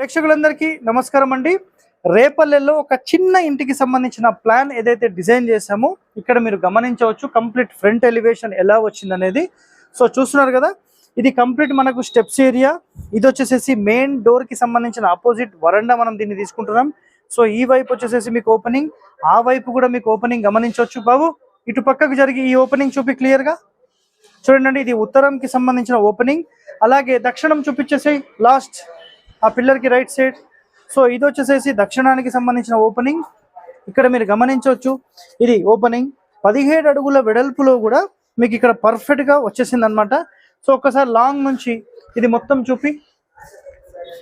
ప్రేక్షకులందరికీ నమస్కారం అండి. రేపల్లెలో ఒక చిన్న ఇంటికి సంబంధించిన ప్లాన్ ఏదైతే డిజైన్ చేసామో ఇక్కడ మీరు గమనించవచ్చు కంప్లీట్ ఫ్రంట్ ఎలివేషన్ ఎలా వచ్చింది అనేది. సో చూస్తున్నారు కదా, ఇది కంప్లీట్ మనకు స్టెప్స్ ఏరియా. ఇది వచ్చేసేసి మెయిన్ డోర్ కి సంబంధించిన ఆపోజిట్ వరండా మనం దీన్ని తీసుకుంటున్నాం. సో ఈ వైపు వచ్చేసేసి మీకు ఓపెనింగ్, ఆ వైపు కూడా మీకు ఓపెనింగ్ గమనించవచ్చు. బాబు ఇటు పక్కకు జరిగి ఈ ఓపెనింగ్ చూపి క్లియర్ గా చూడండి. ఇది ఉత్తరంకి సంబంధించిన ఓపెనింగ్. అలాగే దక్షిణం చూపించేసి లాస్ట్ ఆ పిల్లర్ కి రైట్ సైడ్. సో ఇది వచ్చేసేసి దక్షిణానికి సంబంధించిన ఓపెనింగ్. ఇక్కడ మీరు గమనించవచ్చు ఇది ఓపెనింగ్ 17 అడుగుల వెడల్పులో కూడా మీకు ఇక్కడ పర్ఫెక్ట్ గా వచ్చేసింది అనమాట. సో ఒక్కసారి లాంగ్ నుంచి ఇది మొత్తం చూపి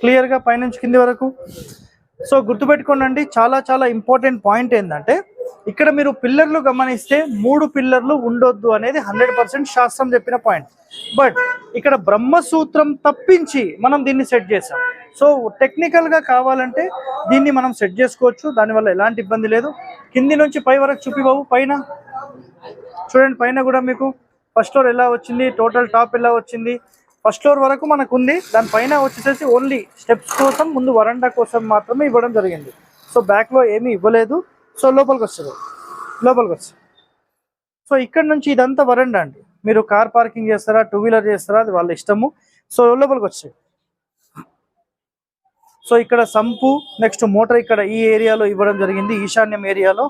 క్లియర్ గా పైనుంచి కింది వరకు. సో గుర్తుపెట్టుకోండి, చాలా చాలా ఇంపార్టెంట్ పాయింట్ ఏంటంటే ఇక్కడ మీరు పిల్లర్లు గమనిస్తే 3 పిల్లర్లు ఉండొద్దు అనేది 100% శాస్త్రం చెప్పిన పాయింట్. బట్ ఇక్కడ బ్రహ్మసూత్రం తప్పించి మనం దీన్ని సెట్ చేసాం. సో టెక్నికల్ గా కావాలంటే దీన్ని మనం సెట్ చేసుకోవచ్చు, దానివల్ల ఎలాంటి ఇబ్బంది లేదు. కింది నుంచి పై వరకు చూపి బాబు. పైన చూడండి, పైన కూడా మీకు ఫస్ట్ ఫ్లోర్ ఎలా వచ్చింది, టోటల్ టాప్ ఎలా వచ్చింది. ఫస్ట్ ఫ్లోర్ వరకు మనకు ఉంది, దానిపైన వచ్చేసేసి ఓన్లీ స్టెప్స్ కోసం ముందు వరండా కోసం మాత్రమే ఇవ్వడం జరిగింది. సో బ్యాక్ లో ఏమీ ఇవ్వలేదు. సో లోపలికి వస్తుంది. సో ఇక్కడ నుంచి ఇదంతా వరండా అండి. మీరు కార్ పార్కింగ్ చేస్తారా, 2 వీలర్ చేస్తారా, అది వాళ్ళ ఇష్టము. సో లోపలికి వచ్చాయి. సో ఇక్కడ సంపు, నెక్స్ట్ మోటార్ ఇక్కడ ఈ ఏరియాలో ఇవ్వడం జరిగింది, ఈశాన్యం ఏరియాలో.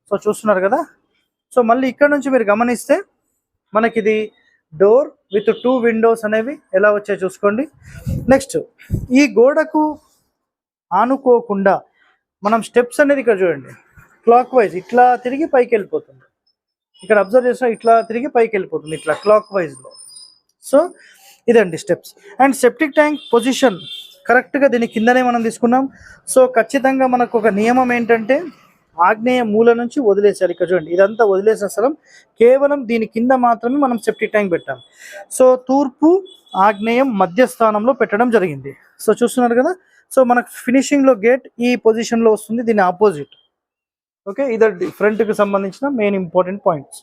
సో చూస్తున్నారు కదా. సో మళ్ళీ ఇక్కడ నుంచి మీరు గమనిస్తే మనకి ఇది డోర్ విత్ 2 విండోస్ అనేవి ఎలా వచ్చాయి చూసుకోండి. నెక్స్ట్ ఈ గోడకు ఆనుకోకుండా మనం స్టెప్స్ అనేది ఇక్కడ చూడండి, క్లాక్ వైజ్ ఇట్లా తిరిగి పైకి వెళ్ళిపోతుంది. ఇక్కడ అబ్జర్వ్ చేసిన ఇట్లా తిరిగి పైకి వెళ్ళిపోతుంది, ఇట్లా క్లాక్ వైజ్ లో. సో ఇదండి steps. And septic tank position కరెక్ట్గా దీని కిందనే మనం తీసుకున్నాం. సో ఖచ్చితంగా మనకు ఒక నియమం ఏంటంటే ఆగ్నేయ మూల నుంచి వదిలేసారు. ఇక్కడ చూడండి, ఇదంతా వదిలేసిన స్థలం, కేవలం దీని కింద మాత్రమే మనం సెప్టిక్ ట్యాంక్ పెట్టాం. సో తూర్పు ఆగ్నేయం మధ్య స్థానంలో పెట్టడం జరిగింది. సో చూస్తున్నారు కదా. సో మనకు ఫినిషింగ్ లో గేట్ ఈ పొజిషన్ లో వస్తుంది, దీని ఆపోజిట్. ఓకే, ఇదండి ఫ్రంట్ కి సంబంధించిన మెయిన్ ఇంపార్టెంట్ పాయింట్స్.